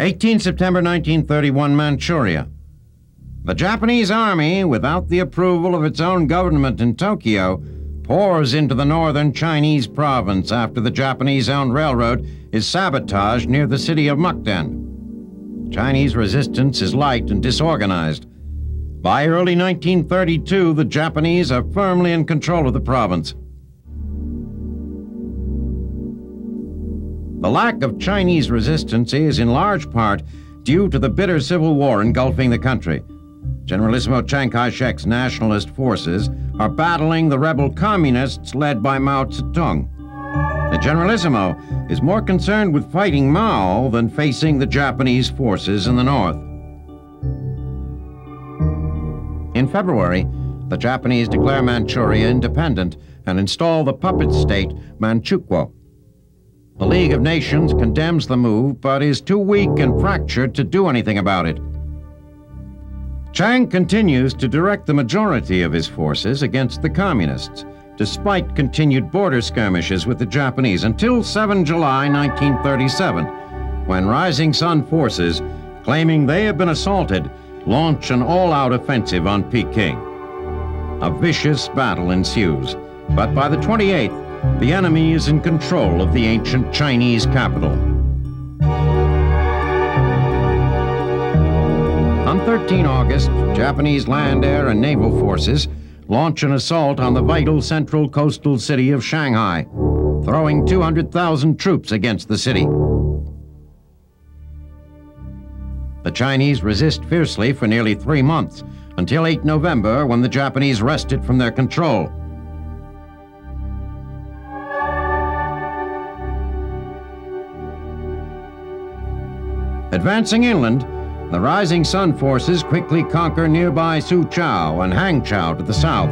18 September 1931, Manchuria. The Japanese army, without the approval of its own government in Tokyo, pours into the northern Chinese province after the Japanese-owned railroad is sabotaged near the city of Mukden. Chinese resistance is light and disorganized. By early 1932, the Japanese are firmly in control of the province. The lack of Chinese resistance is in large part due to the bitter civil war engulfing the country. Generalissimo Chiang Kai-shek's nationalist forces are battling the rebel communists led by Mao Zedong. The Generalissimo is more concerned with fighting Mao than facing the Japanese forces in the north. In February, the Japanese declare Manchuria independent and install the puppet state Manchukuo. The League of Nations condemns the move, but is too weak and fractured to do anything about it. Chiang continues to direct the majority of his forces against the communists, despite continued border skirmishes with the Japanese until 7 July 1937, when Rising Sun forces, claiming they have been assaulted, launch an all-out offensive on Peking. A vicious battle ensues, but by the 28th, the enemy is in control of the ancient Chinese capital. On 13 August, Japanese land, air, and naval forces launch an assault on the vital central coastal city of Shanghai, throwing 200,000 troops against the city. The Chinese resist fiercely for nearly 3 months, until 8 November, when the Japanese wrest it from their control. Advancing inland, the Rising Sun forces quickly conquer nearby Suzhou and Hangzhou to the south.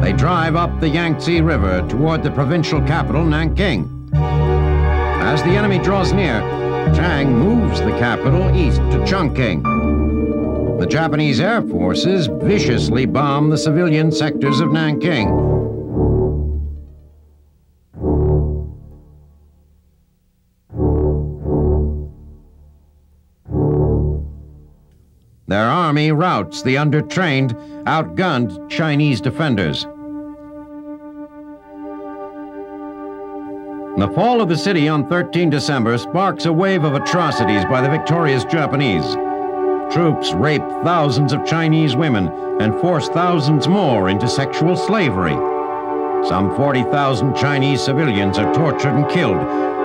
They drive up the Yangtze River toward the provincial capital, Nanking. As the enemy draws near, Chiang moves the capital east to Chongqing. The Japanese air forces viciously bomb the civilian sectors of Nanking. Their army routs the undertrained, outgunned Chinese defenders. The fall of the city on 13 December sparks a wave of atrocities by the victorious Japanese. Troops rape thousands of Chinese women and force thousands more into sexual slavery. Some 40,000 Chinese civilians are tortured and killed.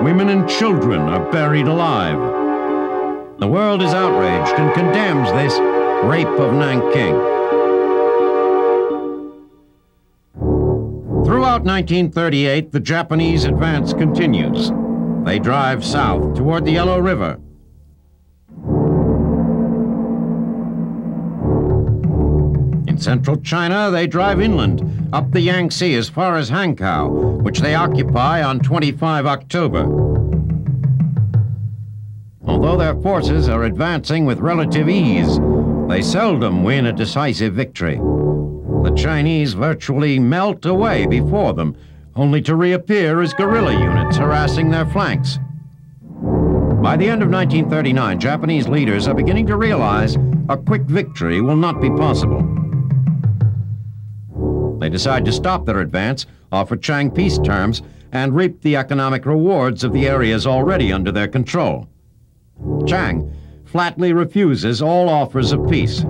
Women and children are buried alive. The world is outraged and condemns this rape of Nanking. Throughout 1938, the Japanese advance continues. They drive south toward the Yellow River. In central China, they drive inland, up the Yangtze as far as Hankow, which they occupy on 25 October. Although their forces are advancing with relative ease, they seldom win a decisive victory. The Chinese virtually melt away before them, only to reappear as guerrilla units harassing their flanks. By the end of 1939, Japanese leaders are beginning to realize a quick victory will not be possible. They decide to stop their advance, offer Chiang peace terms, and reap the economic rewards of the areas already under their control. Chiang flatly refuses all offers of peace.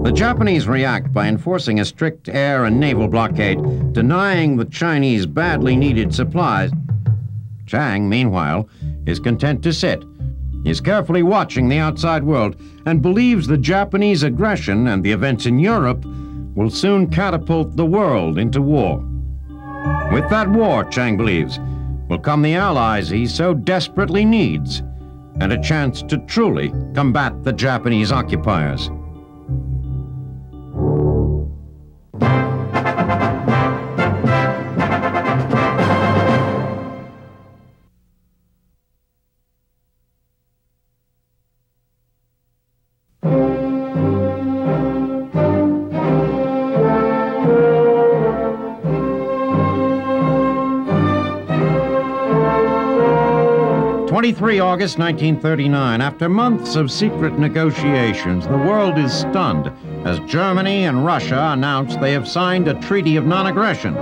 The Japanese react by enforcing a strict air and naval blockade, denying the Chinese badly needed supplies. Chiang, meanwhile, is content to sit. He is carefully watching the outside world and believes the Japanese aggression and the events in Europe will soon catapult the world into war. With that war, Chiang believes, will come the allies he so desperately needs, and a chance to truly combat the Japanese occupiers. 23 August 1939, after months of secret negotiations, the world is stunned as Germany and Russia announce they have signed a treaty of non-aggression.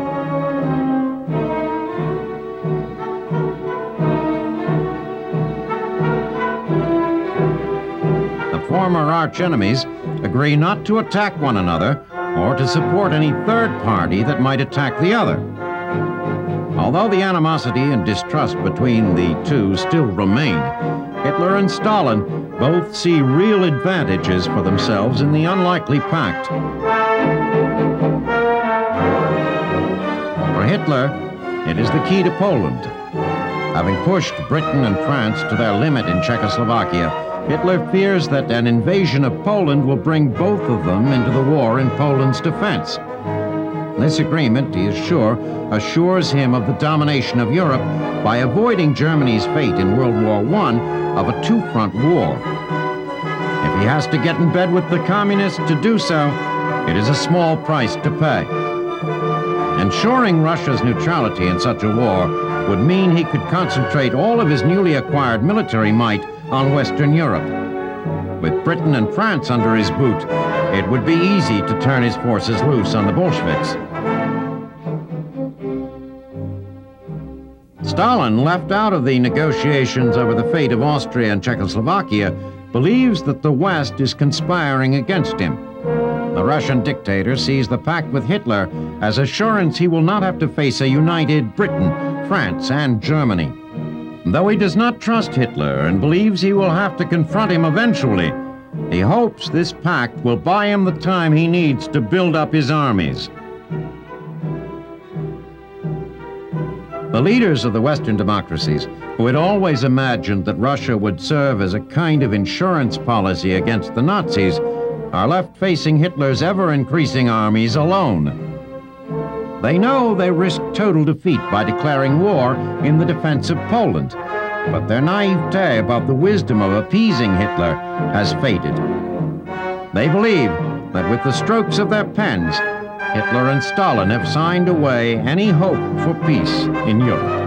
The former arch-enemies agree not to attack one another or to support any third party that might attack the other. Although the animosity and distrust between the two still remain, Hitler and Stalin both see real advantages for themselves in the unlikely pact. For Hitler, it is the key to Poland. Having pushed Britain and France to their limit in Czechoslovakia, Hitler fears that an invasion of Poland will bring both of them into the war in Poland's defense. This agreement, he is sure, assures him of the domination of Europe by avoiding Germany's fate in World War I of a two-front war. If he has to get in bed with the communists to do so, it is a small price to pay. Ensuring Russia's neutrality in such a war would mean he could concentrate all of his newly acquired military might on Western Europe. With Britain and France under his boot, it would be easy to turn his forces loose on the Bolsheviks. Stalin, left out of the negotiations over the fate of Austria and Czechoslovakia, believes that the West is conspiring against him. The Russian dictator sees the pact with Hitler as assurance he will not have to face a united Britain, France, and Germany. Though he does not trust Hitler and believes he will have to confront him eventually, he hopes this pact will buy him the time he needs to build up his armies. The leaders of the Western democracies, who had always imagined that Russia would serve as a kind of insurance policy against the Nazis, are left facing Hitler's ever-increasing armies alone. They know they risk total defeat by declaring war in the defense of Poland, but their naivete about the wisdom of appeasing Hitler has faded. They believe that with the strokes of their pens, Hitler and Stalin have signed away any hope for peace in Europe.